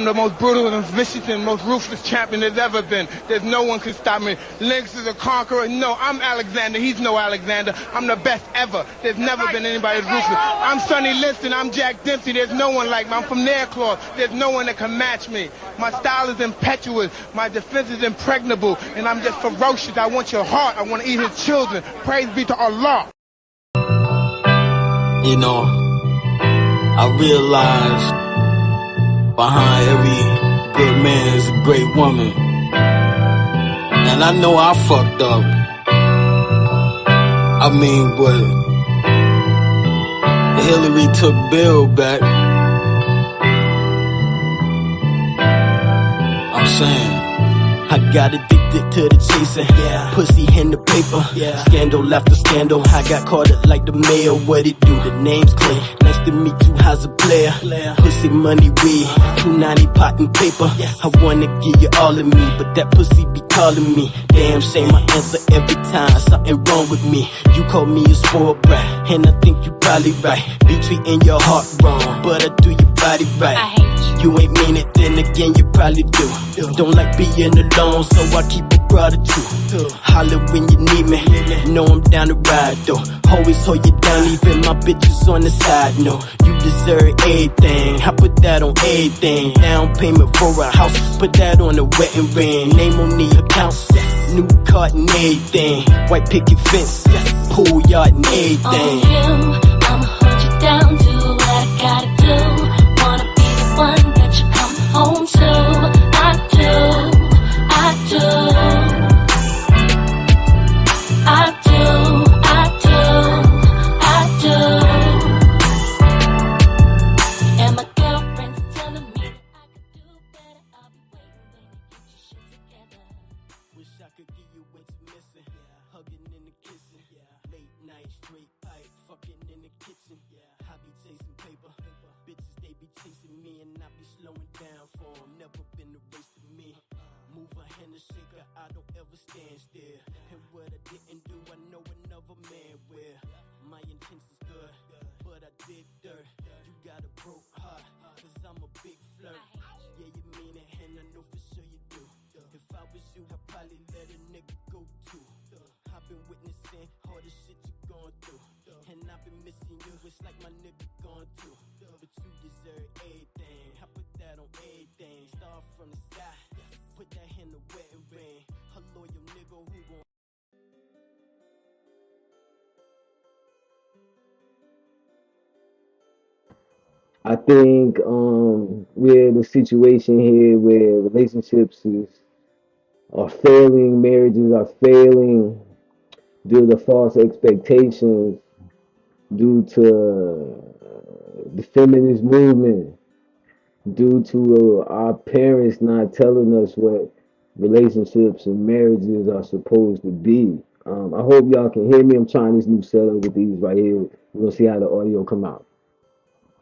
I'm the most brutal and vicious and most ruthless champion there's ever been. There's no one can stop me. Lynx is a conqueror. No, I'm Alexander. He's no Alexander. I'm the best ever. There's never been anybody as ruthless. I'm Sonny Liston. I'm Jack Dempsey. There's no one like me. I'm from Nairclaw. There's no one that can match me. My style is impetuous. My defense is impregnable. And I'm just ferocious. I want your heart. I want to eat his children. Praise be to Allah. You know, I realize behind every good man is a great woman. And I know I fucked up. I mean, but Hillary took Bill back. I'm saying, I got addicted to the chasing, pussy in the paper, scandal after scandal. I got caught up like the mayor. What it do? The name's Clay. Nice to meet you. How's a player? Pussy, money, weed, 290 pot and paper. I wanna give you all of me, but that pussy be calling me. Damn shame, I answer every time. Something wrong with me. You call me a spoiled brat, and I think you probably right. Be treating your heart wrong, but I do your body right. I hate you. You ain't mean it, then again you probably do. Don't like being alone, so I keep a brother too. Holler when you need me, know I'm down to ride though. Always hold you down, even my bitches on the side. No, you deserve everything. I put that on everything. Down payment for a house, put that on the wedding ring. Name on the accounts, new card and everything. White picket fence, pool yard and everything. On you, I'ma hold you down, do what I gotta do. Wanna be the one that you come home to. I do. And my girlfriend's telling me I could do better. I'll be waiting when you get your shit together. Wish I could give you what's missing. Hugging and the kissing. Late night, straight pipe, fucking in the kitchen. I be chasing paper. Bitches, they be chasing me, and I be slowing down for them. Never been a race to me. Move a hand and shake her, I don't ever stand still. And what I didn't do, I know another man will. My intentions good, but I did dirt. You got a broke heart, cause I'm a big flirt. Yeah, you mean it, and I know for sure you do. If I was you, I'd probably let a nigga go too. I've been witnessing all the shit you going through, and I've been missing you, it's like my nigga gone too. But you deserve everything, I put that on everything. Start from the sky, put that in the wedding ring. A loyal nigga who gon' I think we're in a situation here where relationships are failing, marriages are failing due to false expectations, due to the feminist movement, due to our parents not telling us what relationships and marriages are supposed to be. I hope y'all can hear me. I'm trying this new setup with these right here. We're gonna see how the audio come out.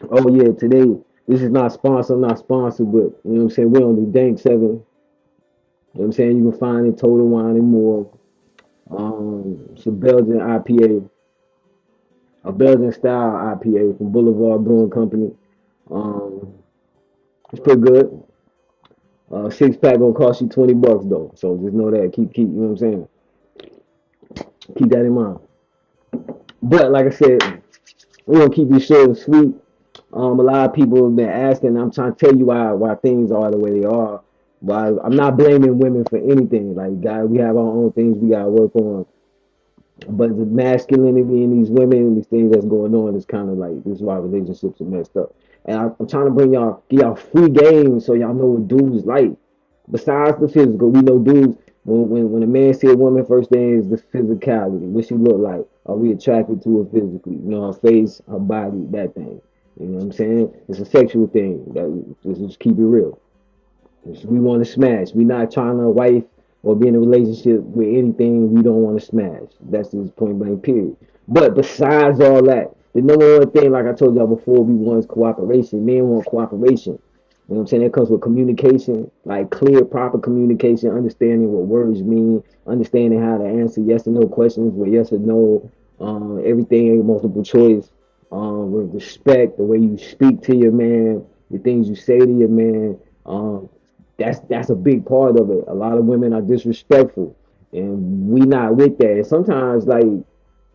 Oh yeah, today this is not sponsored. I'm not sponsored, but you know what I'm saying. We're on the Dank 7. You know what I'm saying. You can find it Total Wine and More. It's a Belgian IPA, a Belgian style IPA from Boulevard Brewing Company. It's pretty good. 6-pack gonna cost you $20 though. So just know that. Keep you know what I'm saying. Keep that in mind. But like I said, we're gonna keep this short and sweet. A lot of people have been asking. I'm trying to tell you why things are the way they are. But I'm not blaming women for anything. Like, guys, we have our own things we gotta work on. But the masculinity in these women and these things that's going on is kind of like, this is why relationships are messed up. And I'm trying to bring give y'all free games so y'all know what dudes like. Besides the physical, we know dudes, when a man see a woman, first thing is the physicality. What she look like. Are we attracted to her physically? You know, her face, her body, that thing. You know what I'm saying? It's a sexual thing. Just keep it real. We want to smash. We're not trying to wife or be in a relationship with anything we don't want to smash. That's just point blank period. But besides all that, the number one thing, like I told y'all before, we want is cooperation. Men want cooperation. You know what I'm saying? That comes with communication, like clear, proper communication, understanding what words mean, understanding how to answer yes or no questions with yes or no. Everything ain't multiple choice. With respect, the way you speak to your man, the things you say to your man, Um, that's a big part of it. A lot of women are disrespectful, and we not with that. And sometimes, like,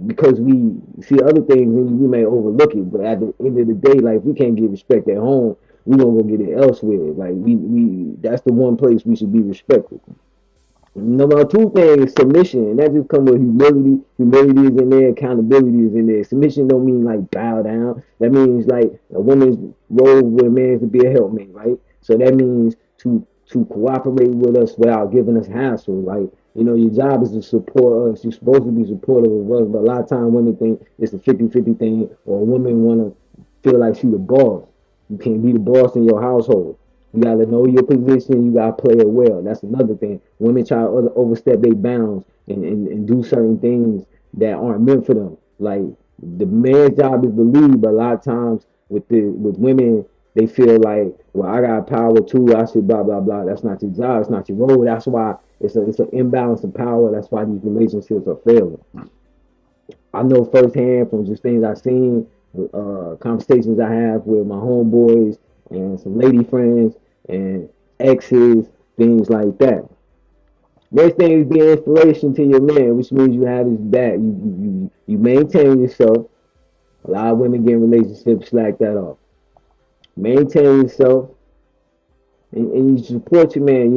because we see other things and we may overlook it, but at the end of the day, like, if we can't get respect at home, we gonna go get it elsewhere. Like, we that's the one place we should be respectful. Number two thing is submission, and that just comes with humility. Humility is in there, accountability is in there. Submission don't mean like bow down. That means like a woman's role with a man is to be a helpmate, right? So that means to cooperate with us without giving us hassle. Like, your job is to support us. You're supposed to be supportive of us, but a lot of times women think it's a 50-50 thing, or women want to feel like she the boss. You can't be the boss in your household. You got to know your position. You got to play it well. That's another thing. Women try to overstep their bounds and do certain things that aren't meant for them. Like, the man's job is to lead, but a lot of times with women, they feel like, well, I got power too. I should blah blah blah. That's not your job. It's not your role. That's why it's an imbalance of power. That's why these relationships are failing. I know firsthand from just things I've seen, conversations I have with my homeboys and some lady friends and exes, things like that. Next thing is be an inspiration to your man, which means you have his back. You maintain yourself. A lot of women get in relationships slack that off. Maintain yourself, and you support your man.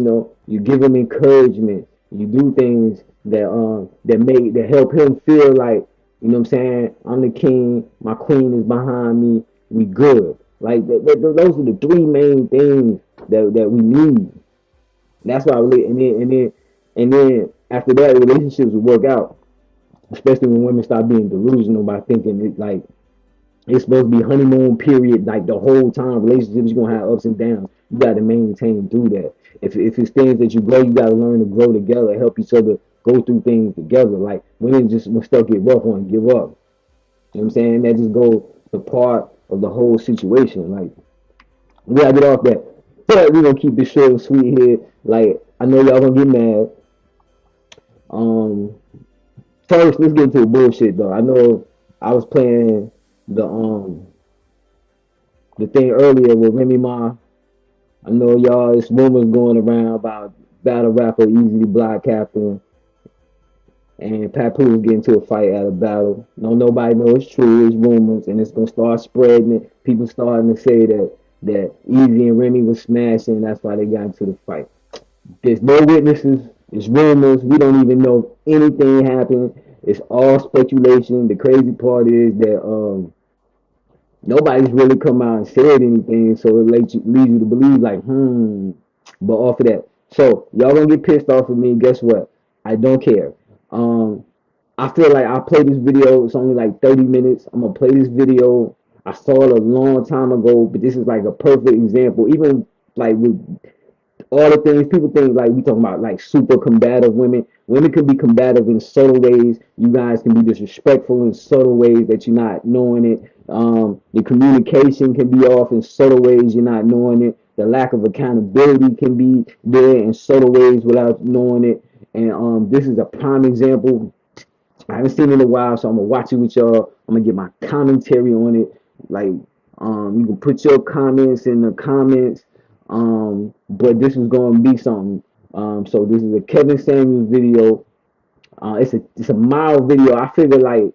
You give him encouragement. You do things that help him feel like, what I'm saying, I'm the king. My queen is behind me. We good. Like, those are the three main things that we need. That's why and then after that, relationships will work out. Especially when women start being delusional by thinking it, like, it's supposed to be honeymoon period, like the whole time. Relationships, you're gonna have ups and downs. You gotta maintain through that. If it's things that you grow, you gotta learn to grow together, help each other go through things together. Like, women just when stuff get rough, want to give up. You know what I'm saying? That just goes the part of the whole situation. Like, we gotta get off that. But we gonna keep this short and sweet here. Like, I know y'all gonna get mad. Um, First, let's get into the bullshit though. I know I was playing the thing earlier with Remy Ma. I know y'all, it's rumors going around about battle rapper Easy Block Captain and Papoose getting into a fight at a battle. No, nobody knows it's true. It's rumors, and it's gonna start spreading. It. People starting to say that Easy and Remy was smashing. And that's why they got into the fight. There's no witnesses. It's rumors. We don't even know if anything happened. It's all speculation. The crazy part is that nobody's really come out and said anything, so it leads you to believe like, but off of that. So y'all gonna get pissed off at me. Guess what? I don't care. Um, I feel like I play this video. It's only like 30 minutes. I'm gonna play this video. I saw it a long time ago, but this is like a perfect example. Even like with all the things people think, like we talking about like super combative women. Women can be combative in subtle ways. You guys can be disrespectful in subtle ways that you're not knowing it. The communication can be off in subtle ways you're not knowing it. The lack of accountability can be there in subtle ways without knowing it. And this is a prime example. I haven't seen it in a while, so I'm gonna watch it with y'all. I'm gonna get my commentary on it. Like, you can put your comments in the comments. But this is gonna be something. So this is a Kevin Samuels video. It's a mild video. I figure like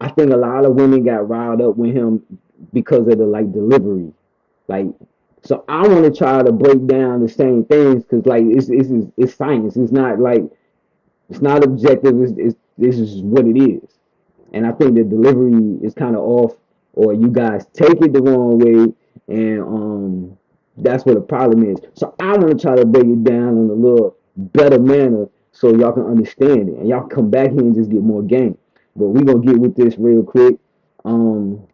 I think a lot of women got riled up with him because of the like delivery. Like, so I want to try to break down the same things because like it's science. It's not like it's not objective. This is what it is. And I think the delivery is kind of off, or you guys take it the wrong way, and that's what the problem is. So I want to try to break it down in a little better manner so y'all can understand it, and y'all come back here and just get more game. But we gonna get with this real quick. Um,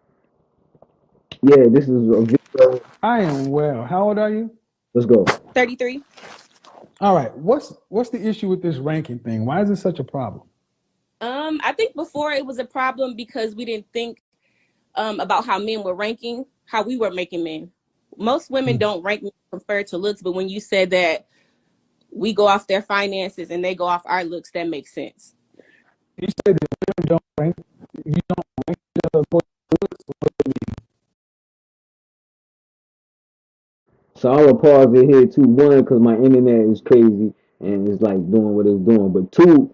yeah, this is a video. I am well. How old are you? Let's go. 33. All right. What's the issue with this ranking thing? Why is it such a problem? I think before it was a problem because we didn't think about how men were ranking, how we were making men. Most women don't rank men compared to looks, but when you said that we go off their finances and they go off our looks, that makes sense. You say that women don't rank. You don't rank according to looks. What do you mean? So I will pause it here too. One, because my internet is crazy and it's like doing what it's doing. But two,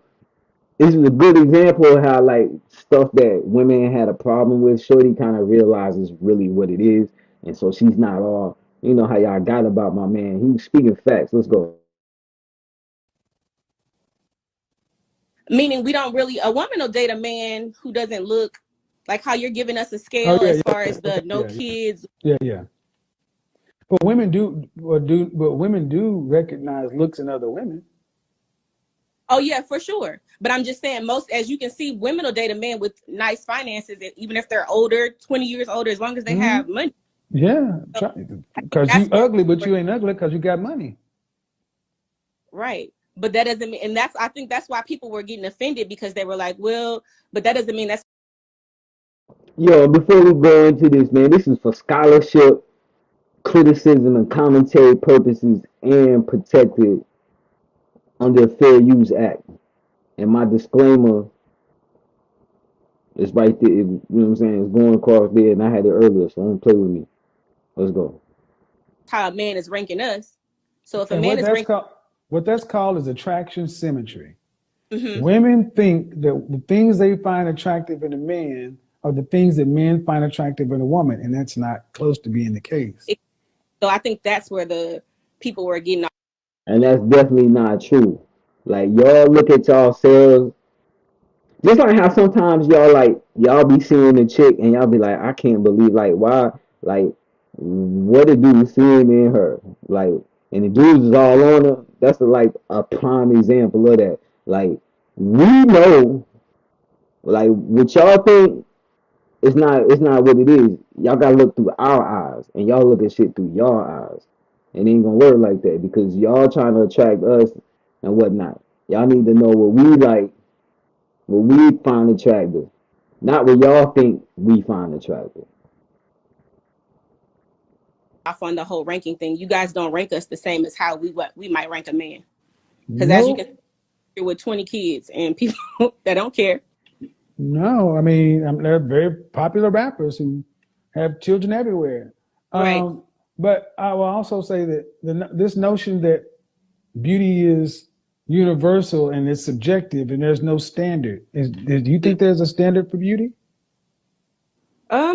this is a good example of how like stuff that women had a problem with, Shorty kind of realizes really what it is, and so she's not all, you know how y'all got about my man. He was speaking facts. Let's go. Meaning we don't really, a woman will date a man who doesn't look like how you're giving us a Oh scale yeah, as yeah, far as okay, the no kids. yeah. But women do recognize looks in other women. Oh yeah, for sure. But I'm just saying, most, as you can see, women will date a man with nice finances, even if they're older, 20 years older, as long as they have money. Yeah, So I think because you that's where, ugly, but you ain't ugly because you got money. right. But that doesn't mean, and I think that's why people were getting offended, because they were like, well, but that doesn't mean that's. Yo, before we go into this, man, this is for scholarship, criticism, and commentary purposes, and protected under the Fair Use Act. And my disclaimer is right there. You know what I'm saying? It's going across there, and I had it earlier, so don't play with me. Let's go. how a man is ranking us. So if a And man is ranking, what that's called is attraction symmetry. mm-hmm. Women think that the things they find attractive in a man are the things that men find attractive in a woman, and that's not close to being the case. So I think that's where the people were getting. And that's definitely not true. Like y'all look at y'allselves, just like how sometimes y'all be seeing a chick and y'all be like, I can't believe like why like what the dude seeing in her. Like and the dudes is all on her. That's like a prime example of that. Like we know like what y'all think it's not what it is. Y'all gotta look through our eyes and y'all look at shit through your eyes. It ain't gonna work like that because y'all trying to attract us and whatnot. Y'all need to know what we like, what we find attractive, not what y'all think we find attractive. Off on the whole ranking thing. You guys don't rank us the same as how we might rank a man. Because as you can No, see, with 20 kids and people that don't care. no. I mean, they're very popular rappers who have children everywhere. Right. But I will also say that this notion that beauty is universal and it's subjective and there's no standard. Do you think there's a standard for beauty?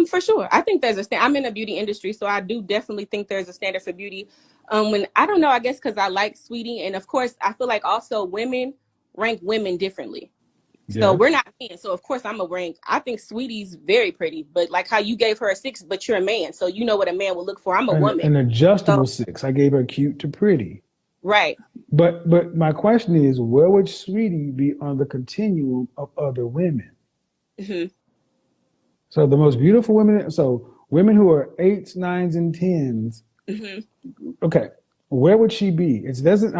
For sure. I think there's a I'm in the beauty industry, so I do definitely think there's a standard for beauty. When I don't know, I guess because I like Sweetie, and of course I feel like also women rank women differently. So Yes. we're not men. So of course I'm a rank. I think Sweetie's very pretty, but like how you gave her a 6, but you're a man, so you know what a man would look for. I'm a woman. An adjustable So 6. I gave her cute to pretty. right. But my question is, where would Sweetie be on the continuum of other women? Hmm. So the most beautiful women, so women who are 8s, 9s, and 10s. Hmm. Okay, where would she be? It doesn't.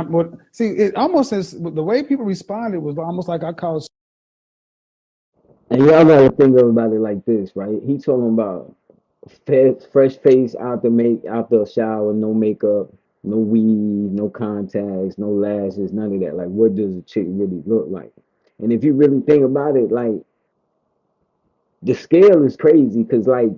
See, it almost says the way people responded was almost like I called. And y'all gotta think about it like this, right? He talking about fresh face out the shower, no makeup, no weave, no contacts, no lashes, none of that. Like, what does a chick really look like? And if you really think about it, like the scale is crazy because like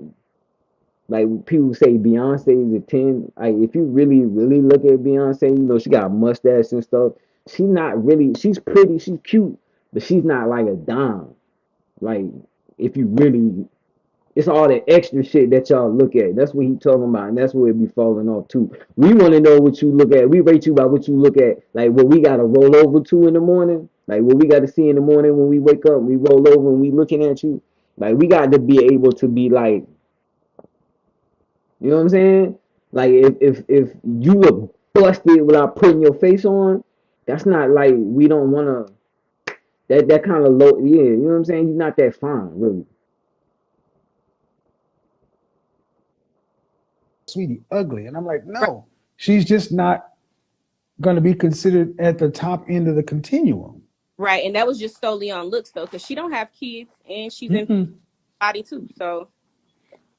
people say Beyonce is a 10. Like if you really look at Beyonce, you know, she got a mustache and stuff. She's pretty, she's cute, but she's not like a dime. Like if you really it's all the extra shit that y'all look at. That's what he talking about, and that's where it be falling off too. We want to know what you look at. We rate you by what you look at, like what we gotta roll over to in the morning, like what we gotta see in the morning when we wake up, we roll over and we looking at you. Like we got to be able to be like, you know what I'm saying? Like if you look busted without putting your face on, that's not like we don't wanna that kind of low. Yeah, you know what I'm saying? You're not that fine, really. Sweetie ugly, and I'm like, Right. no, she's just not going to be considered at the top end of the continuum. Right. And that was just solely on looks though, because she don't have kids and she's in body too. So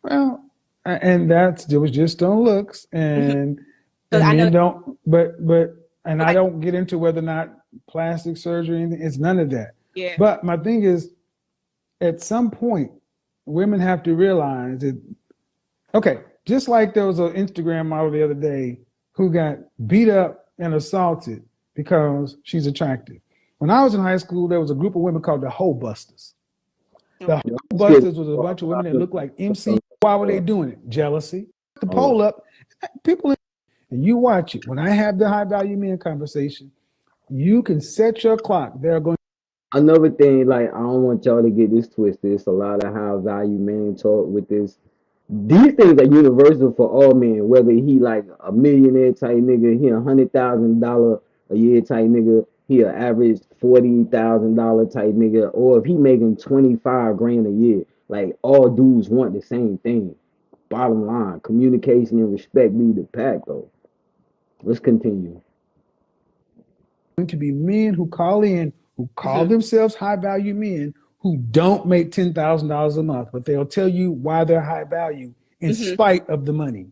Well, and it was just on looks, and so I know men don't. And I like don't get into whether or not plastic surgery. Anything, it's none of that. yeah. But my thing is, at some point, women have to realize that. Okay, Just like there was an Instagram model the other day who got beat up and assaulted because she's attractive. When I was in high school, there was a group of women called the Hoe Busters. The Okay. Hoe Busters was a bunch of women that looked like MC. Why were they doing it? Jealousy. The poll up, people, and you watch it. When I have the high value men conversation, you can set your clock. They're going. Another thing, like I don't want y'all to get this twisted. It's a lot of high value men talk with this. These things are universal for all men, whether he like a millionaire type nigga, he $100,000 a year type nigga, he an average $40,000 type nigga, or if he making 25 grand a year. Like all dudes want the same thing. Bottom line, communication and respect lead the pack though. Let's continue. To be men who call in, who call themselves high value men, who don't make $10,000 a month, but they'll tell you why they're high value in spite of the money.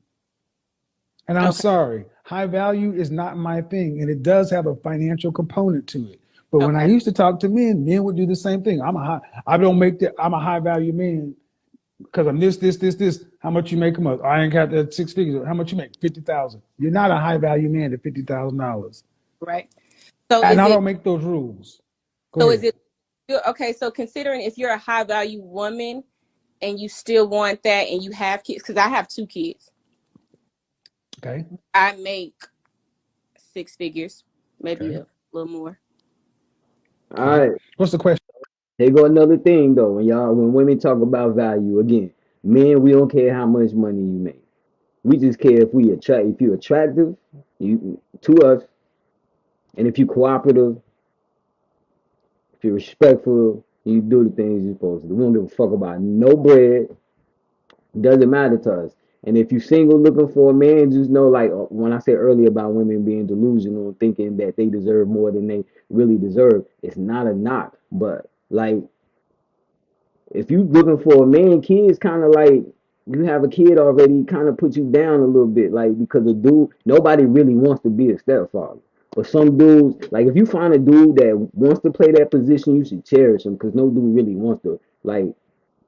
And I'm sorry, high value is not my thing, and it does have a financial component to it. But when I used to talk to men, men would do the same thing. I'm a high value man because I'm this. How much you make a month? I ain't got that 6 figures. How much you make? 50,000. You're not a high value man at $50,000. Right. So And I don't make those rules. Is it okay? So considering if you're a high value woman and you still want that and you have kids, because I have 2 kids. Okay. I make 6 figures, maybe a little more. All right. What's the question? Here go another thing though. When women talk about value, again, men, we don't care how much money you make. We just care if you're attractive, to us, and if you're cooperative, if you're respectful, you do the things you're supposed to do. We don't give a fuck about no bread. Doesn't matter to us. And if you're single looking for a man, just know, like when I said earlier about women being delusional and thinking that they deserve more than they really deserve, it's not a knock. But like, if you looking for a man, kids kind of like, you have a kid already, kind of put you down a little bit, like, because a dude, nobody really wants to be a stepfather. But some dudes, like, if you find a dude that wants to play that position, you should cherish him, because no dude really wants to. Like,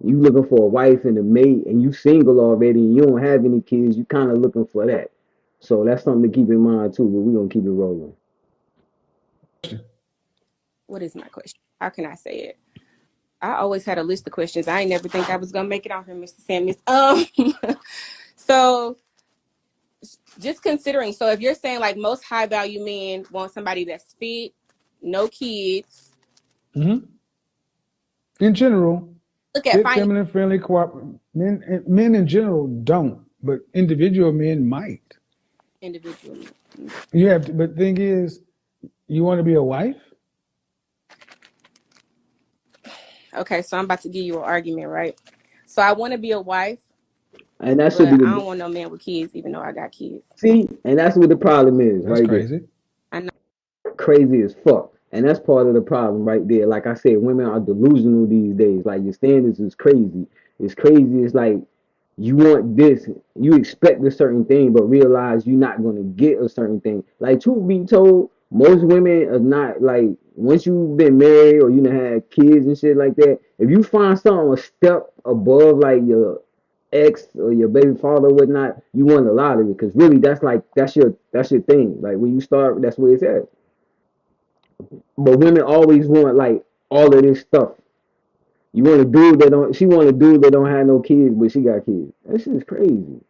you looking for a wife and a mate, and you single already, and you don't have any kids, you kind of looking for that. So that's something to keep in mind too. But we're gonna keep it rolling. What is my question? How can I say it? I always had a list of questions. I ain't never think I was gonna make it on here, Mr. Samuels. So just considering, so if you're saying like most high value men want somebody that's fit, no kids. In general, Look at feminine, friendly, cooperative. Men in general don't, but individual men might. Individual men. You have to, but the thing is, you want to be a wife? Okay, so I'm about to give you an argument, right? So I want to be a wife, and that but I don't want no man with kids, even though I got kids. See, and that's what the problem is. That's right crazy. There. I know. Crazy as fuck. And that's part of the problem right there. Like I said, women are delusional these days. Like your standards is crazy. It's crazy. It's like you want this, you expect a certain thing, but realize you're not gonna get a certain thing. Like truth be told, most women are not like once you've been married or you done had kids and shit like that. If you find something a step above like your ex or your baby father or whatnot, you won the lottery because really that's your thing. Like when you start, that's where it's at. But women always want like all of this stuff. You want a dude that don't. She want a dude that don't have no kids, but she got kids. That shit is crazy.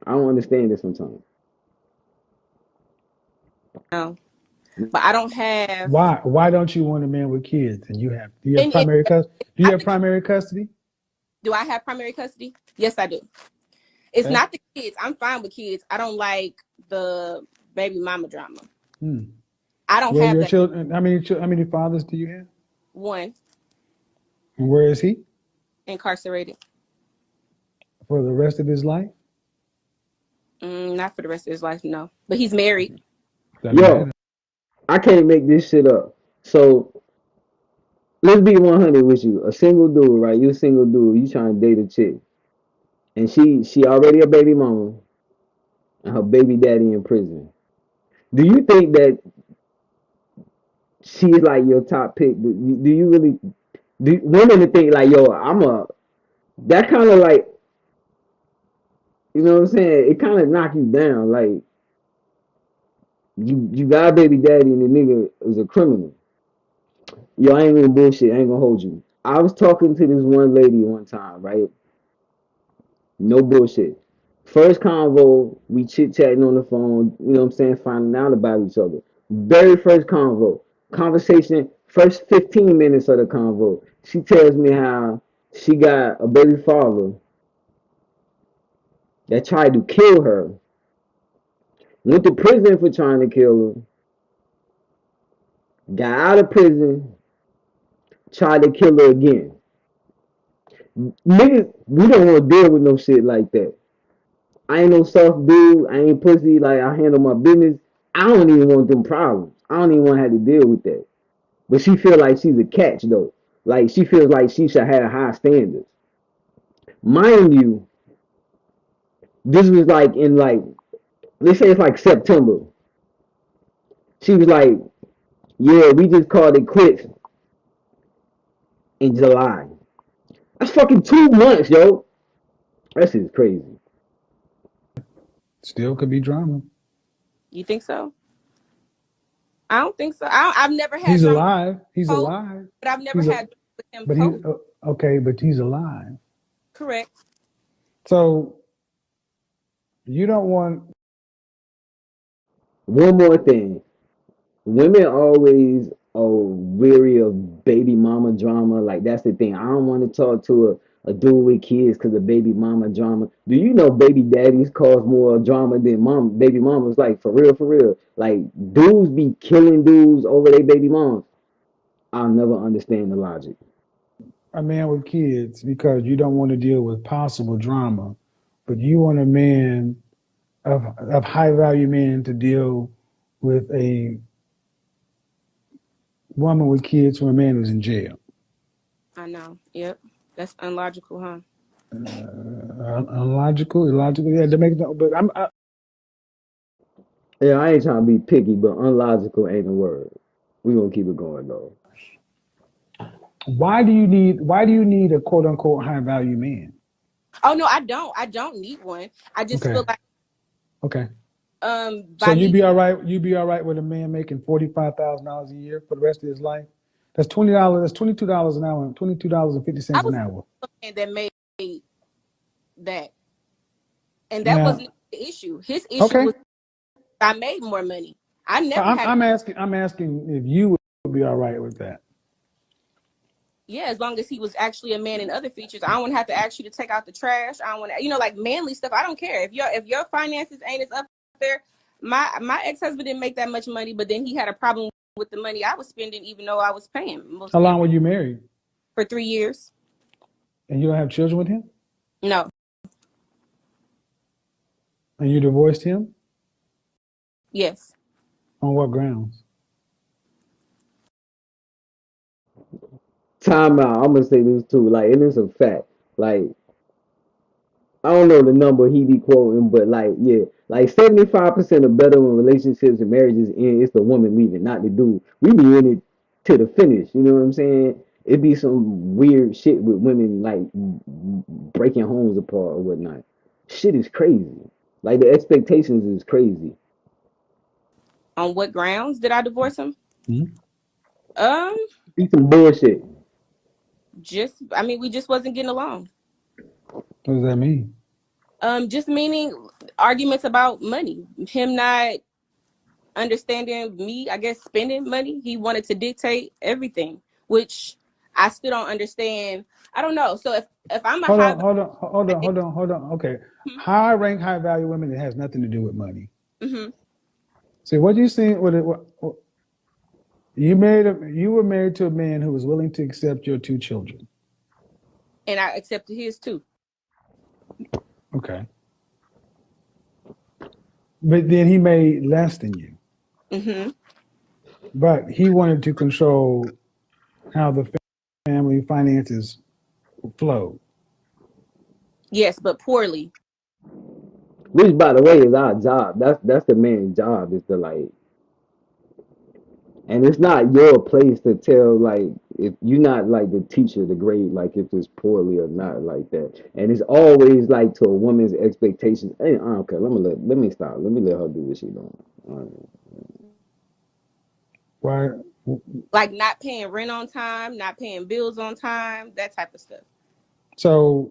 I don't understand it sometimes. No, but I don't have. Why don't you want a man with kids? And you have. Do you have primary custody? Do you have primary custody? Do I have primary custody? Yes, I do. It's not the kids. I'm fine with kids. I don't like the baby mama drama. I don't have your that. children. How many fathers do you have? One. And where is he? Incarcerated. For the rest of his life? Not for the rest of his life, no. But he's married. Yo, I can't make this shit up. So let's be 100 with you. A single dude, right? You a single dude. You trying to date a chick, and she already a baby mama, and her baby daddy in prison. Do you think that she's like your top pick? Do you really? Women to think like, yo, that kind of like, You know what I'm saying? It kind of knock you down. Like you got a baby daddy and the nigga is a criminal. Yo, I ain't gonna bullshit. I ain't gonna hold you. I was talking to this one lady one time, right? No bullshit. First convo, we chit chatting on the phone, you know what I'm saying, finding out about each other. Very first convo, conversation, first 15 minutes of the convo. She tells me how she got a baby father that tried to kill her, went to prison for trying to kill her, got out of prison, tried to kill her again. Niggas, we don't want to deal with no shit like that. I ain't no soft dude. I ain't pussy. Like I handle my business. I don't even want them problems. I don't even want to have to deal with that. But she feel like she's a catch though. Like she feels like she should have high standards. Mind you, this was like in like let's say it's like September. She was like, "Yeah, we just called it quits in July." That's fucking 2 months, yo. That shit's crazy. Still could be drama. You think so? I don't think so. I've never had He's drama alive. He's post, alive. but I've never He's a, had drama with him but he post. okay. But he's alive. Correct. So you don't want. One more thing. Women always are weary of baby mama drama. Like that's the thing. I don't want to talk to a dude with kids because of baby mama drama. Do you know baby daddies cause more drama than baby mamas? Like for real, for real. Like dudes be killing dudes over their baby moms. I'll never understand the logic. A man with kids because you don't want to deal with possible drama, but you want a man of high value men to deal with a woman with kids from a man who's in jail. I know. Yep. That's unlogical, huh? Unlogical, illogical. Yeah, that makes no. But Yeah, I ain't trying to be picky, but unlogical ain't a word. We gonna keep it going though. why do you need? Why do you need a quote unquote high value man? Oh no, I don't. I don't need one. I just Okay, feel like okay. So by you'd me be all right. You'd be all right with a man making $45,000 a year for the rest of his life. That's $20. That's $22 an hour. $22.50 I an was hour. a man that made that. And that Now, wasn't the issue. His issue okay. was I made more money. I never I'm, had I'm asking. I'm asking if you would be all right with that. yeah, as long as he was actually a man in other features. I don't want to have to ask you to take out the trash. I don't want to, like manly stuff. I don't care if your finances ain't as up there. My ex husband didn't make that much money, but then he had a problem with the money I was spending, even though I was paying How mostly long were you married? for 3 years. And you don't have children with him? No, And you divorced him? yes, On what grounds? Time out. I'm gonna say this too. Like, and it's a fact. Like, I don't know the number he be quoting, but like, yeah, like 75% of better when relationships and marriages end, it's the woman leaving, not the dude. We be in it to the finish. You know what I'm saying? It be some weird shit with women like breaking homes apart or whatnot. Shit is crazy. Like the expectations is crazy. on what grounds did I divorce him? Hmm? Um, Be some bullshit. just I mean, we just wasn't getting along. What does that mean? Just meaning arguments about money. Him not understanding me, I guess, spending money. He wanted to dictate everything, which I still don't understand. I don't know. So if I'm a Hold high on, hold on, hold on, hold on, hold on. Okay. High rank, high value women, it has nothing to do with money. mm-hmm. See, what you seen with it, you were married to a man who was willing to accept your 2 children. And I accepted his too. Okay. But then he made less than you. Mm-hmm. But he wanted to control how the family finances flow. Yes, but poorly. Which by the way is our job. That's the man's job is to like And it's not your place to tell, like, if you're not like the teacher, the grade, like if it's poorly or not like that. And it's always like to a woman's expectations. Hey, I don't care. Let me stop. Let me let her do what she doing. All Why? Like not paying rent on time, not paying bills on time, that type of stuff. So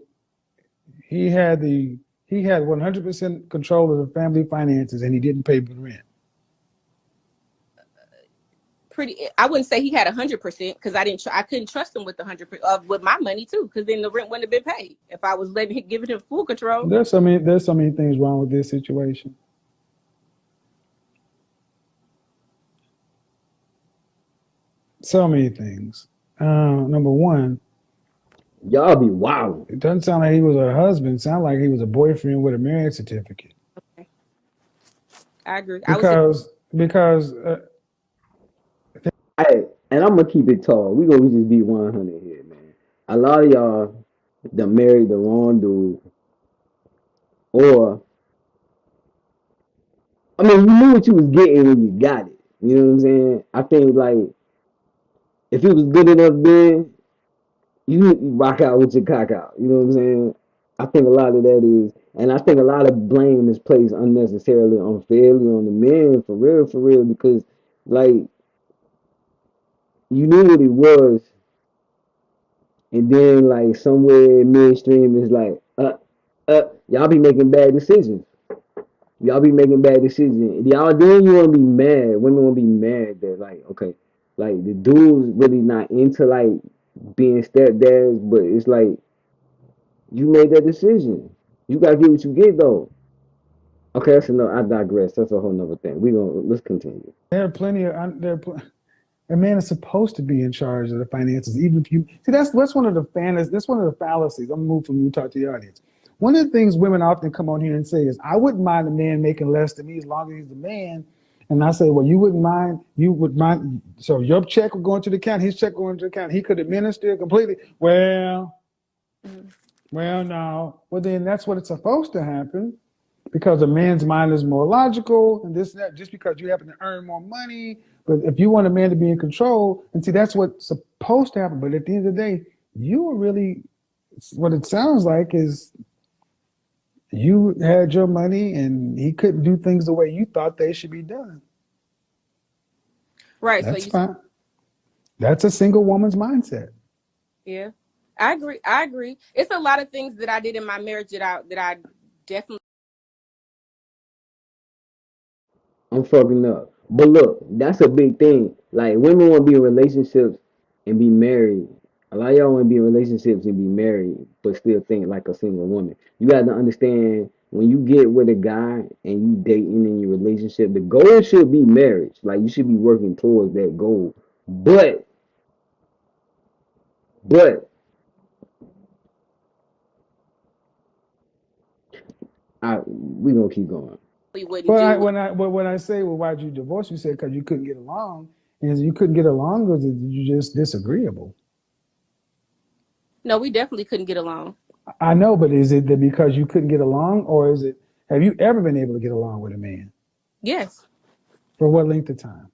he had 100% control of the family finances, and he didn't pay the rent. I wouldn't say he had 100% because I couldn't trust him with 100% with my money too, because then the rent wouldn't have been paid if I was giving him full control. There's so many things wrong with this situation. So many things. Number one, Y'all be wild. it doesn't sound like he was a husband. It sounded like he was a boyfriend with a marriage certificate. Okay. I agree. Because Hey, and I'm gonna keep it tall. We gonna just be 100 here, man. A lot of y'all that married the wrong dude, or I mean, you knew what you was getting when you got it. You know what I'm saying? I think like if it was good enough then, you rock out with your cock out. You know what I'm saying? I think a lot of that is, and I think a lot of blame is placed unnecessarily, unfairly on the men, for real, because like you knew what it was, and then like somewhere in midstream is like, y'all be making bad decisions. Y'all be making bad decisions. Y'all then you wanna be mad. Women wanna be mad that like, okay, like the dude's really not into like being stepdads, but it's like you made that decision. You gotta get what you get though. Okay, that's enough. I digress. That's a whole nother thing. Let's continue. there are plenty of a man is supposed to be in charge of the finances, even if you see that's one of the fantasies. That's one of the fallacies. I'm gonna move from you talk to the audience. One of the things women often come on here and say is, "I wouldn't mind a man making less than me as long as he's the man." And I say, "Well, you wouldn't mind. You would mind. So your check would go into the account. His check going to the account. He could administer it completely. Well, no. Well, then that's what it's supposed to happen." Because a man's mind is more logical and this and that, just because you happen to earn more money. But if you want a man to be in control, and see, that's what's supposed to happen. But at the end of the day, you were really, what it sounds like is you had your money and he couldn't do things the way you thought they should be done. Right. That's fine. That's a single woman's mindset. Yeah, I agree. It's a lot of things that I did in my marriage that I definitely. I'm fucking up. But look, that's a big thing. Like women want to be in relationships and be married. A lot of y'all want to be in relationships and be married, but still think like a single woman. You got to understand when you get with a guy and you dating in your relationship, the goal should be marriage. Like you should be working towards that goal. But we gonna keep going. We wouldn't do. When I say, well, why'd you divorce? You said because you couldn't get along. And you couldn't get along because you just disagreeable. No, we definitely couldn't get along. I know, but is it that because you couldn't get along, or is it? Have you ever been able to get along with a man? Yes. For what length of time?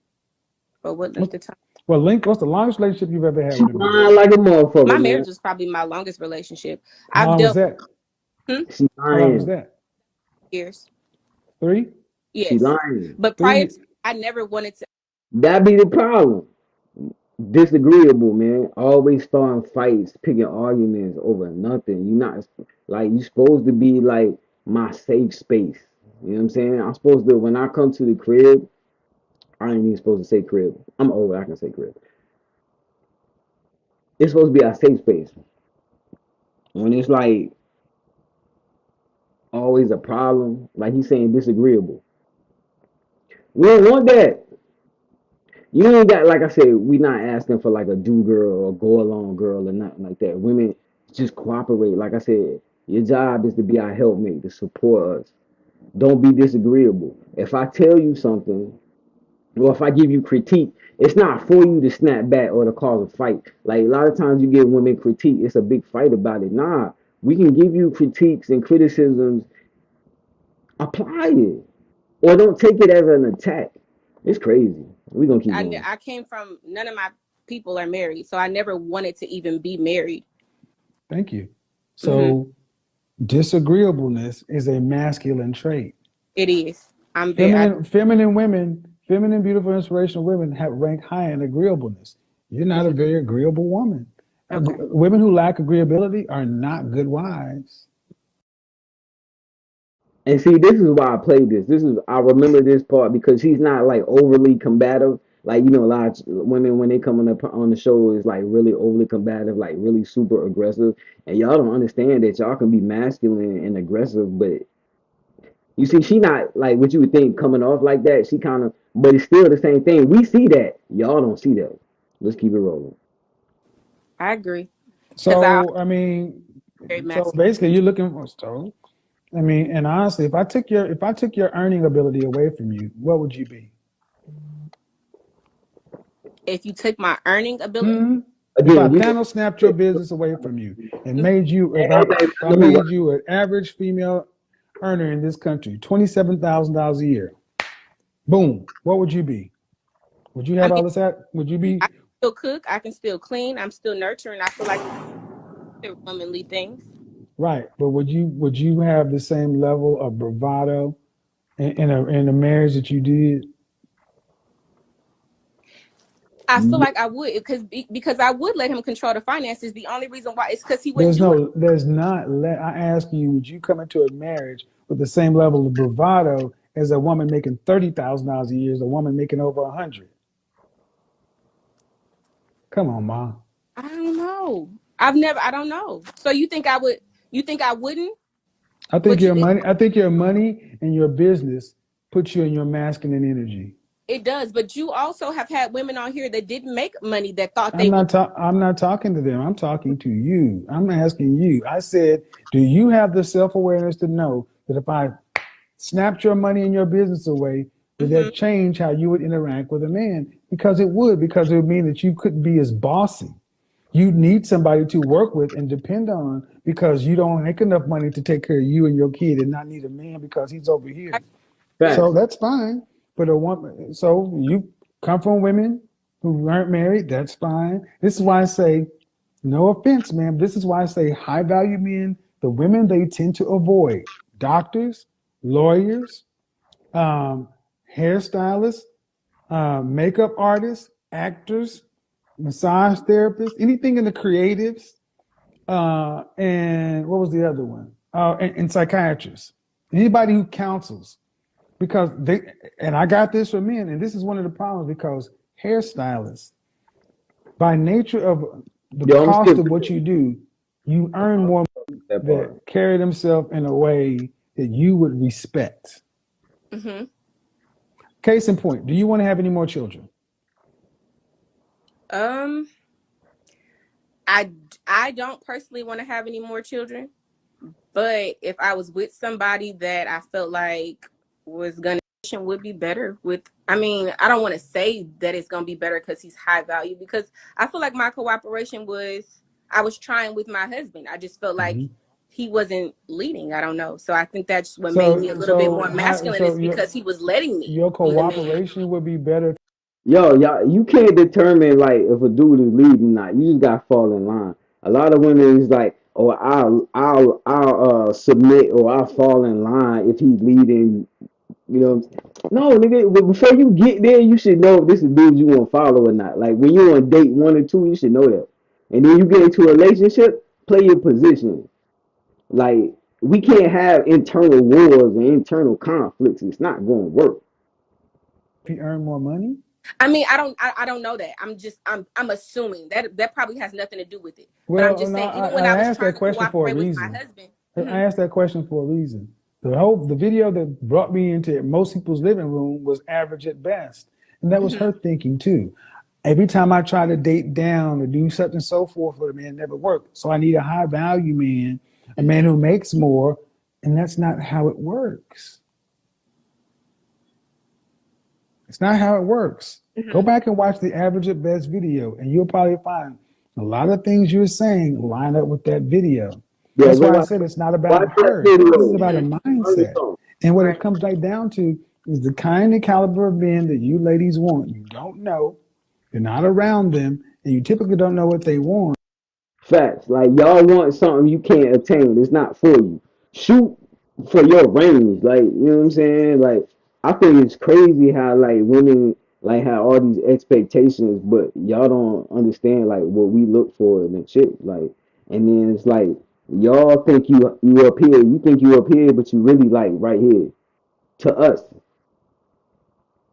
For what length of time? What's the longest relationship you've ever had with a man? Like a motherfucker. My marriage was probably my longest relationship. How long was that? How long was that? Years. 3? Yes. She lying. But prior to, I never wanted to. That be the problem. Disagreeable, man. Always starting fights, picking arguments over nothing. You're not like you supposed to be like my safe space. You know what I'm saying? I'm supposed to when I come to the crib, I ain't even supposed to say crib. I'm old, I can say crib. It's supposed to be our safe space. When it's like always a problem, like he's saying disagreeable. We don't want that. You ain't got, like I said, we not asking for like a do girl or go along girl or nothing like that. Women just cooperate. Like I said, your job is to be our helpmate, to support us. Don't be disagreeable. If I tell you something, or if I give you critique, it's not for you to snap back or to cause a fight. Like a lot of times you give women critique, it's a big fight about it. Nah, we can give you critiques and criticisms, apply it. Or don't take it as an attack. It's crazy. We gonna keep going. I came from, none of my people are married, so I never wanted to even be married. Thank you. So disagreeableness is a masculine trait. It is. I'm very. Feminine women, feminine, beautiful, inspirational women have ranked high in agreeableness. You're not a very agreeable woman. Okay. Women who lack agreeability are not good wives. And see, this is why I played this. I remember this part because he's not like overly combative. Like, you know, a lot of women when they come on the show is like really overly combative, like really super aggressive. And y'all don't understand that y'all can be masculine and aggressive, but you see, she not like what you would think coming off like that. She kind of, but it's still the same thing. We see that. Y'all don't see that. Let's keep it rolling. I agree. So, I mean, Very so masculine. basically you're looking for, so, I mean, and honestly, if I took your earning ability away from you, what would you be? If you took my earning ability, If I Again, Thanos snapped your business away from you and made you, if I made you an average female earner in this country, $27,000 a year, boom, what would you be? Would you have all this at? Would you be? I can still cook. I can still clean. I'm still nurturing. I feel like they're womanly things. Right, but would you have the same level of bravado in a marriage that you did? I feel like I would, because I would let him control the finances. The only reason why is because he wouldn't There's not. I ask you, would you come into a marriage with the same level of bravado as a woman making $30,000 a year as a woman making over 100? Come on, Ma. I don't know. I don't know. So you think I would? You think I wouldn't? I think your money. I think your money and your business puts you in your masculine energy. It does, but you also have had women on here that didn't make money that thought I'm not talking to them. I'm talking to you. I'm asking you. I said, do you have the self-awareness to know that if I snapped your money and your business away, would that change how you would interact with a man? Because it would mean that you couldn't be as bossy. You need somebody to work with and depend on because you don't make enough money to take care of you and your kid and not need a man because he's over here. Fact. So that's fine. But a woman, so you come from women who aren't married, that's fine. This is why I say, no offense, man. This is why I say high value men, the women they tend to avoid: doctors, lawyers, hairstylists, makeup artists, actors, massage therapists, anything in the creatives, and what was the other one? And psychiatrists, anybody who counsels. Because and I got this from men, and this is one of the problems because hairstylists, by nature of the cost of what you do, you earn more that carry themselves in a way that you would respect. Case in point, do you want to have any more children? I don't personally want to have any more children, but if I was with somebody that I felt like was gonna would be better with, I mean, I don't want to say that it's gonna be better because he's high value, because I feel like my cooperation was, I was trying with my husband. I just felt like he wasn't leading. I don't know. So I think that's what made me a little bit more masculine, is because he was letting me. Your cooperation would be better. Y'all, you can't determine like if a dude is leading or not. You just gotta fall in line. A lot of women is like, oh, I'll submit or I'll fall in line if he's leading. You know, no, nigga. But before you get there, you should know if this is dude you want to follow or not. Like when you're on date 1 or 2, you should know that. And then you get into a relationship, play your position. Like we can't have internal wars and internal conflicts. It's not going to work. If he earn more money. I mean, I don't know that. I'm assuming that probably has nothing to do with it. Well, but I'm just saying, even when I was trying to cooperate with my husband. I asked that question for a reason. The video that brought me into most people's living room was average at best. And that was her thinking too. Every time I try to date down or do such and so forth with a man, it never worked. So I need a high value man, a man who makes more. And that's not how it works. It's not how it works. Go back and watch the average at best video, and you'll probably find a lot of things you're saying line up with that video. That's why I said it's not about her. It's about a mindset. And what it comes right down to, is the kind and caliber of men that you ladies want. You don't know, you're not around them, and you typically don't know what they want. Facts. Like y'all want something you can't attain. It's not for you. Shoot for your range. Like, you know what I'm saying? Like, I think it's crazy how like women like have all these expectations, but y'all don't understand like what we look for in a chick. Like, and then it's like y'all think you up here, you think you up here, but you really like right here. To us,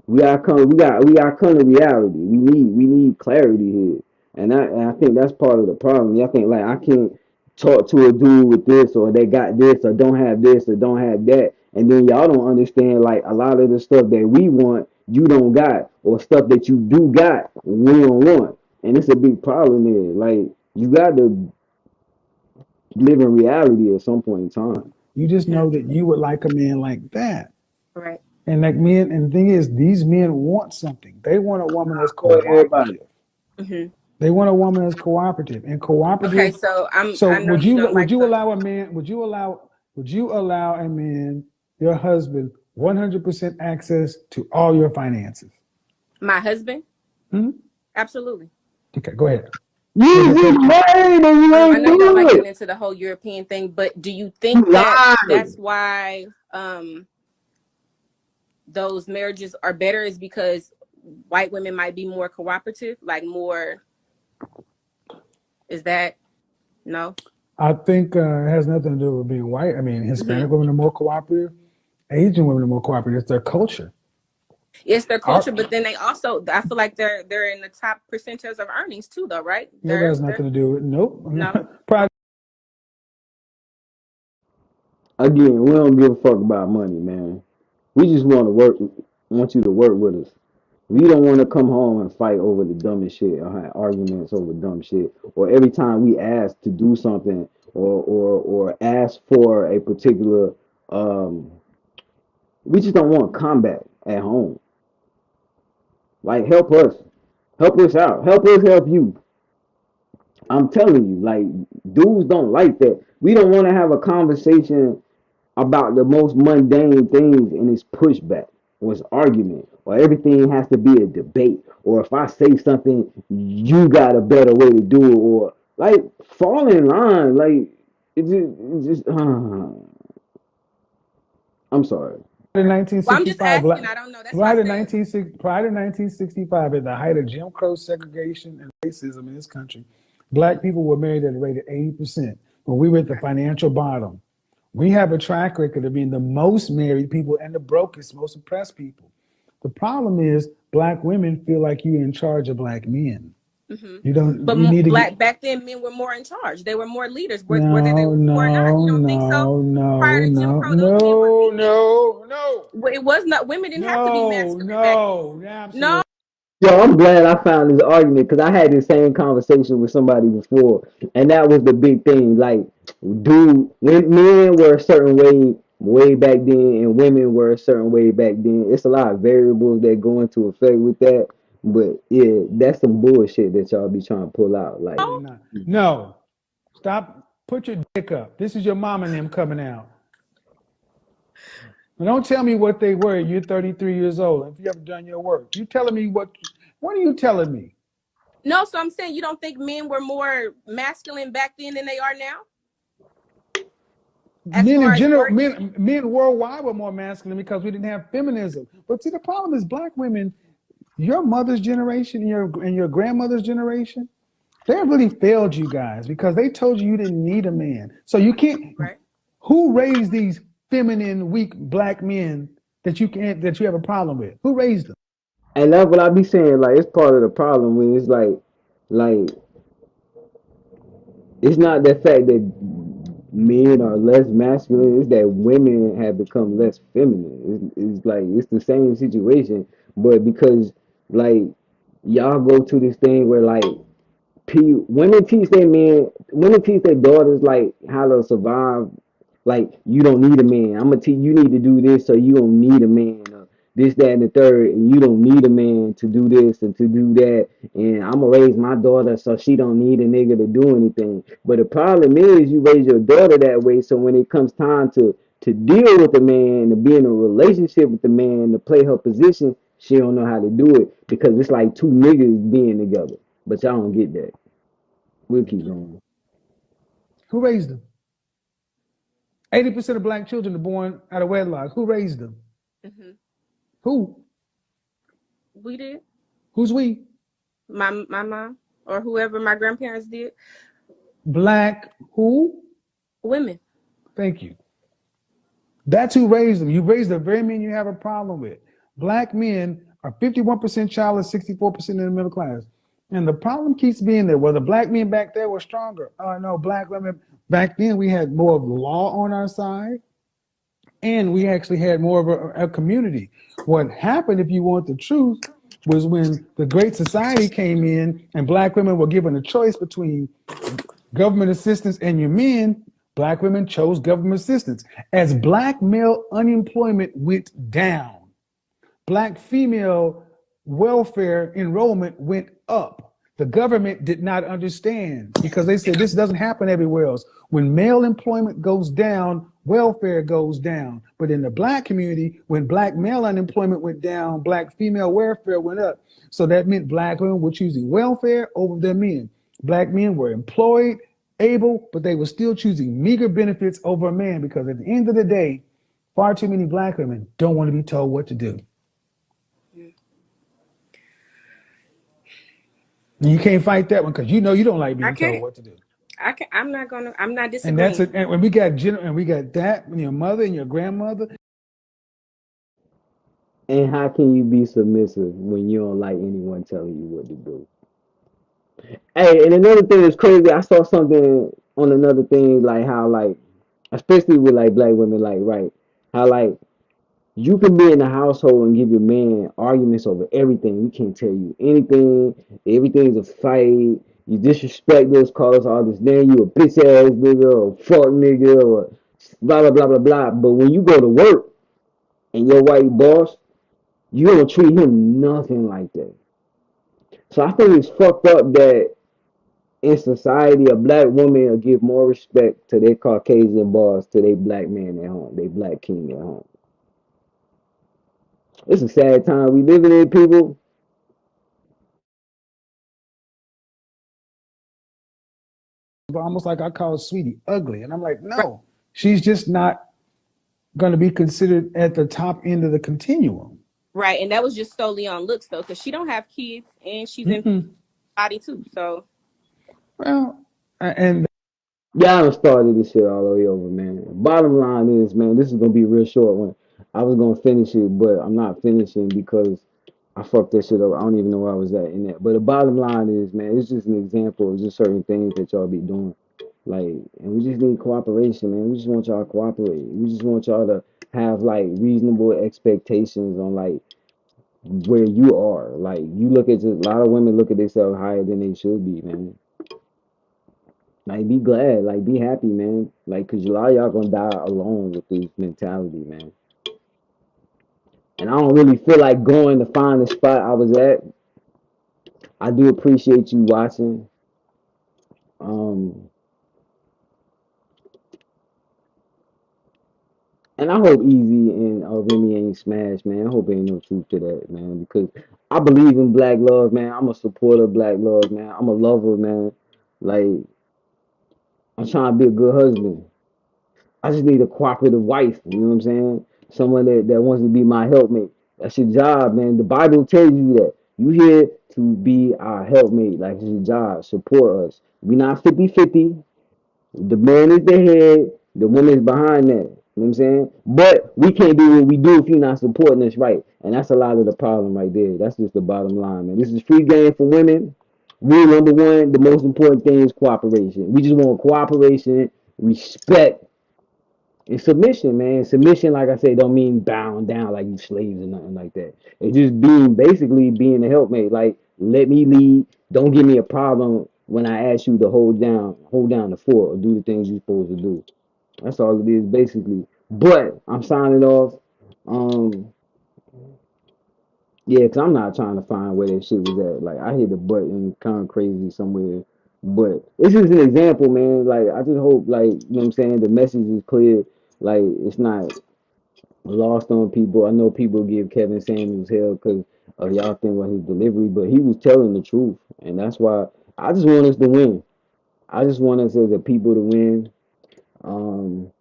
we gotta come to reality. We need clarity here. And I think that's part of the problem. I think like I can't talk to a dude with this or they got this or don't have that. And then y'all don't understand like a lot of the stuff that we want, you don't got, or stuff that you do got, we don't want. And it's a big problem there. Like you gotta live in reality at some point in time. You just know that you would like a man like that. Right. And like men, and the thing is, these men want something. They want a woman that's For everybody. cooperative. Hmm. They want a woman that's cooperative and cooperative. Okay, so So I know would you you don't would like you the allow a man? Would you allow a man, your husband, 100% access to all your finances? my husband. Hmm? Absolutely. Okay, go ahead. You just lying and you I ain't know you don't like do getting it. into the whole European thing, but do you You think that lied. that's why those marriages are better is because white women might be more cooperative, like more, is that no? I think it has nothing to do with being white. I mean, Hispanic women are more cooperative. Asian women are more cooperative. It's their culture. It's their Our, culture, but then they also, I feel like they're in the top percentages of earnings too, though, right? that has nothing to do with nope. No. Probably Again, we don't give a fuck about money, man. We just want you to work with us. We don't want to come home and fight over the dumbest shit or have arguments over dumb shit. Or every time we ask to do something or ask for a particular we just don't want combat at home. Like help us. Help us out. Help us help you. I'm telling you, like dudes don't like that. We don't want to have a conversation about the most mundane things and it's pushback or it's argument or everything has to be a debate or if I say something you got a better way to do it or like fall in line like I'm sorry. in Well, I'm just 1965, asking. I don't know. That's why I said. prior to 1965, at the height of Jim Crow segregation and racism in this country, black people were married at a rate of 80%. When we were at the financial bottom, we have a track record of being the most married people and the brokest, most oppressed people. The problem is black women feel like you're in charge of black men. Mm-hmm. You don't. But You need to black back then, men were more in charge. They were more leaders, whether no, they were or not. You don't think so? Prior to Jim Crow, those men were leading. no. Well, it was not. Women didn't have to be masculine back then. Absolutely. No. Yo, I'm glad I found this argument because I had the same conversation with somebody before, and that was the big thing. Like, dude, when men were a certain way back then, and women were a certain way back then, it's a lot of variables that go into effect with that. But yeah, that's some bullshit that y'all be trying to pull out. Like, No. Stop. Put your dick up. This is your mom and them coming out. And don't tell me what they were. You're 33 years old. If you haven't done your work, you telling me what are you telling me? No, so I'm saying you don't think men were more masculine back then than they are now? As Men far in as general, working? men worldwide were more masculine because we didn't have feminism. But see, the problem is black women, your mother's generation and your grandmother's generation, they really failed you guys because they told you didn't need a man. So you can't. Right. Who raised these feminine, weak black men that you have a problem with? Who raised them? and that's what I be saying. Like, it's part of the problem when it's like it's not the fact that men are less masculine, it's that women have become less feminine. It's like it's the same situation, but because like y'all go to this thing where like women teach their daughters like how to survive. Like you don't need a man. I'm gonna teach you need to do this, so you don't need a man. This, that, and the third, and you don't need a man to do this and to do that. And I'm gonna raise my daughter so she don't need a nigga to do anything. But the problem is, you raise your daughter that way, so when it comes time to to deal with the man, to be in a relationship with the man, to play her position, she don't know how to do it because it's like two niggas being together. But y'all don't get that. We'll keep going. Who raised them? 80% of black children are born out of wedlock. Who raised them? Hmm. Who? We did. Who's we? My mom or whoever my grandparents did. Black who? Women. Thank you. That's who raised them. You raised the very men you have a problem with. Black men are 51% childless, 64% in the middle class. And the problem keeps being there. Well, the black men back there were stronger. Oh, no, black women back then, we had more of the law on our side. And we actually had more of a community. What happened, if you want the truth, was when the Great Society came in and black women were given a choice between government assistance and your men, black women chose government assistance. As black male unemployment went down, black female welfare enrollment went up. The government did not understand because they said this doesn't happen everywhere else. When male employment goes down, welfare goes down. But in the black community, when black male unemployment went down, black female welfare went up. So that meant black women were choosing welfare over their men. Black men were employed, able, but they were still choosing meager benefits over a man because at the end of the day, far too many black women don't want to be told what to do. You can't fight that one because you know you don't like being told what to do. I'm not And disagreeing. that's it. And when we got that, when your mother and your grandmother. And how can you be submissive when you don't like anyone telling you what to do? Hey, and another thing that's crazy, I saw something on another thing, like how like, especially with like black women, like right, how like you can be in the household and give your man arguments over everything. We can't tell you anything. Everything's a fight. You disrespect us, call us all this name. You a bitch ass nigga or fuck nigga or blah blah blah blah blah. But when you go to work and your white boss, you don't treat him nothing like that. So I think it's fucked up that in society a black woman will give more respect to their Caucasian boss to their black man at home, their black king at home. It's a sad time we living in, people. Almost like I call Sweetie ugly. And I'm like, no, she's just not going to be considered at the top end of the continuum. Right. And that was just solely on looks, though, because she don't have kids and she's in body, too. So. Well, and y'all done started this shit all the way over, man. Bottom line is, man, this is going to be a real short one. I was going to finish it, but I'm not finishing because I fucked that shit up. I don't even know where I was at in that. But the bottom line is, man, it's just an example of just certain things that y'all be doing. Like, and we just need cooperation, man. We just want y'all to cooperate. We just want y'all to have like reasonable expectations on like where you are. Like, you look at just, a lot of women look at themselves higher than they should be, man. Like, be glad, like, be happy, man. Like, cause a lot of y'all gonna die alone with this mentality, man. And I don't really feel like going to find the spot I was at. I do appreciate you watching. And I hope Easy and Remy ain't smashed, man. I hope ain't no truth to that, man. Because I believe in black love, man. I'm a supporter of black love, man. I'm a lover, man. Like, I'm trying to be a good husband. I just need a cooperative wife. You know what I'm saying? Someone that wants to be my helpmate. That's your job, man. The Bible tells you that. You here to be our helpmate. Like, it's your job. Support us. We not 50-50. The man is the head, the woman is behind that. You know what I'm saying? But we can't do what we do if you're not supporting us right. And that's a lot of the problem right there. That's just the bottom line, man. This is free game for women. Rule number one, the most important thing is cooperation. We just want cooperation, respect, and submission, man. Submission, like I said, don't mean bowing down like you slaves or nothing like that. It's just basically being a helpmate. Like, let me lead. Don't give me a problem when I ask you to hold down the fort or do the things you're supposed to do. That's all it is, basically. But I'm signing off. Yeah, cause I'm not trying to find where that shit was at. Like, I hit the button kind of crazy somewhere. But it's just an example, man. Like, I just hope, like, you know what I'm saying, the message is clear. like it's not lost on people. I know people give Kevin Samuels hell because of y'all think about his delivery, but he was telling the truth, and that's why I just want us to win. I just want us as a people to win. Um,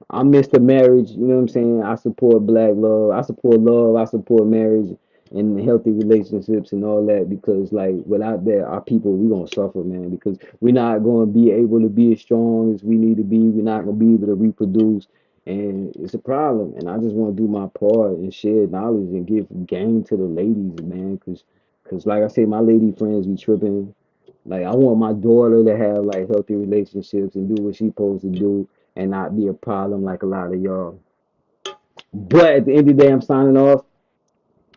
I miss the marriage, you know what I'm saying? I support black love. I support love. I support marriage and healthy relationships and all that because, like, without that, our people, we're going to suffer, man, because we're not going to be able to be as strong as we need to be. We're not going to be able to reproduce. And it's a problem. And I just want to do my part and share knowledge and give game to the ladies, man, because like I say, my lady friends be tripping. Like I want my daughter to have like healthy relationships and do what she's supposed to do and not be a problem like a lot of y'all. But at the end of the day, I'm signing off.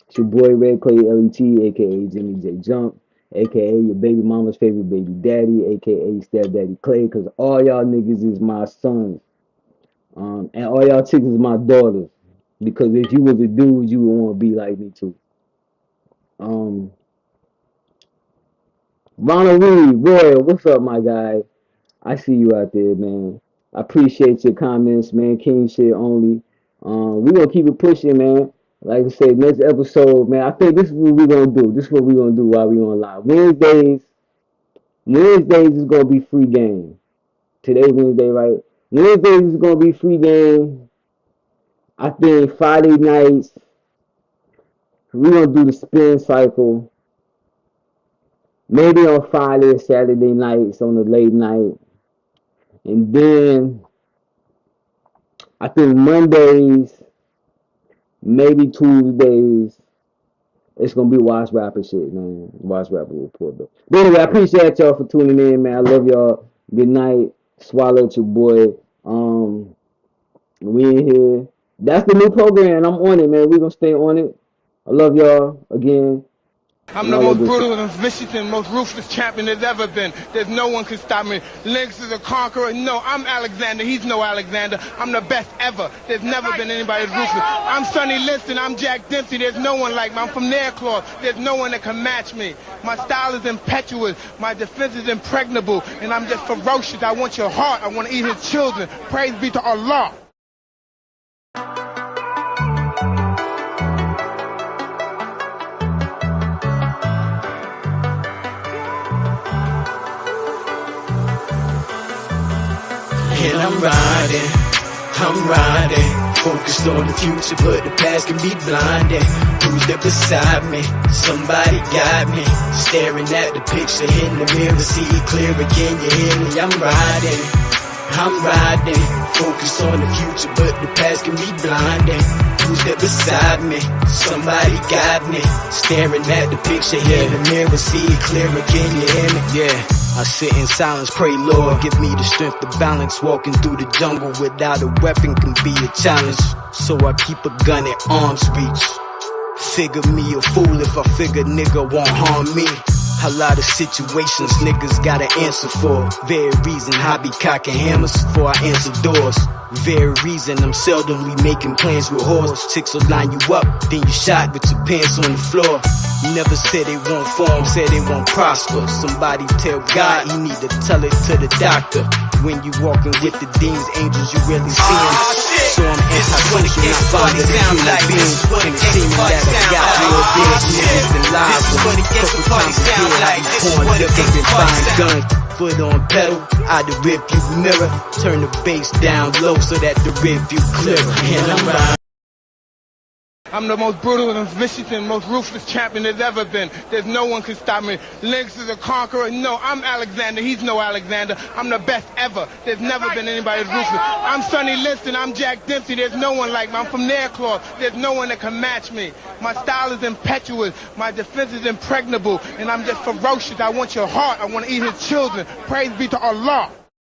It's your boy Red Clay LET, aka Jimmy J Jump, aka your baby mama's favorite baby daddy, aka Stepdaddy Clay, because all y'all niggas is my sons. And all y'all chicks is my daughters. Because if you was a dude, you would want to be like me too. Ronald Reed, Royal, what's up, my guy? I see you out there, man. I appreciate your comments, man. King shit only. We gonna keep it pushing, man. Like I said, next episode, man. I think this is what we gonna do. This is what we gonna do while we on live. Wednesdays is gonna be free game. Today Wednesday, right? Wednesdays is gonna be free game. I think Friday nights we gonna do the spin cycle. Maybe on Friday or Saturday nights on the late night. And then I think Mondays, maybe Tuesdays, it's gonna be Watch Rapper shit, man. Watch Rapper report. But anyway, I appreciate y'all for tuning in, man. I love y'all. Good night. Swallow it, your boy. We in here. That's the new program. I'm on it, man. We gonna stay on it. I love y'all again. I'm the most brutal and vicious and most ruthless champion there's ever been. There's no one can stop me. Lynx is a conqueror. No, I'm Alexander. He's no Alexander. I'm the best ever. There's never been anybody as ruthless. I'm Sonny Liston. I'm Jack Dempsey. There's no one like me. I'm from Nairclaw. There's no one that can match me. My style is impetuous. My defense is impregnable. And I'm just ferocious. I want your heart. I want to eat his children. Praise be to Allah. And I'm riding, focused on the future, but the past can be blinding. Who's there beside me? Somebody got me, staring at the picture in the mirror, see it clearer, can you hear me? I'm riding, focused on the future, but the past can be blinding. Who's there beside me? Somebody got me, staring at the picture in the mirror, see it clearer, can you hear me? Yeah. I sit in silence, pray Lord, give me the strength to balance. Walking through the jungle without a weapon can be a challenge. So I keep a gun at arm's reach. Figure me a fool if I figure nigga won't harm me. A lot of situations niggas gotta answer for. Very reason I be cocking hammers before I answer doors. Very reason I'm seldomly making plans with whores. Chicks will line you up, then you shot with your pants on the floor. Never said they won't form, said they won't prosper. Somebody tell God he need to tell it to the doctor. When you walking with the demons, angels, you really see them. So I'm anti-social, not fonder than human beings. And it seems that I got more dead niggas than live ones. Couple times a year, I be pouring liquor and buying guns. Foot on pedal, out the rearview mirror. Turn the bass down low so that the rearview clearer. And I'm riding. I'm the most brutal and vicious and most ruthless champion there's ever been. There's no one can stop me. Lynx is a conqueror. No, I'm Alexander. He's no Alexander. I'm the best ever. There's never been anybody as ruthless. I'm Sonny Liston. I'm Jack Dempsey. There's no one like me. I'm from Nairclaw. There's no one that can match me. My style is impetuous. My defense is impregnable. And I'm just ferocious. I want your heart. I want to eat his children. Praise be to Allah.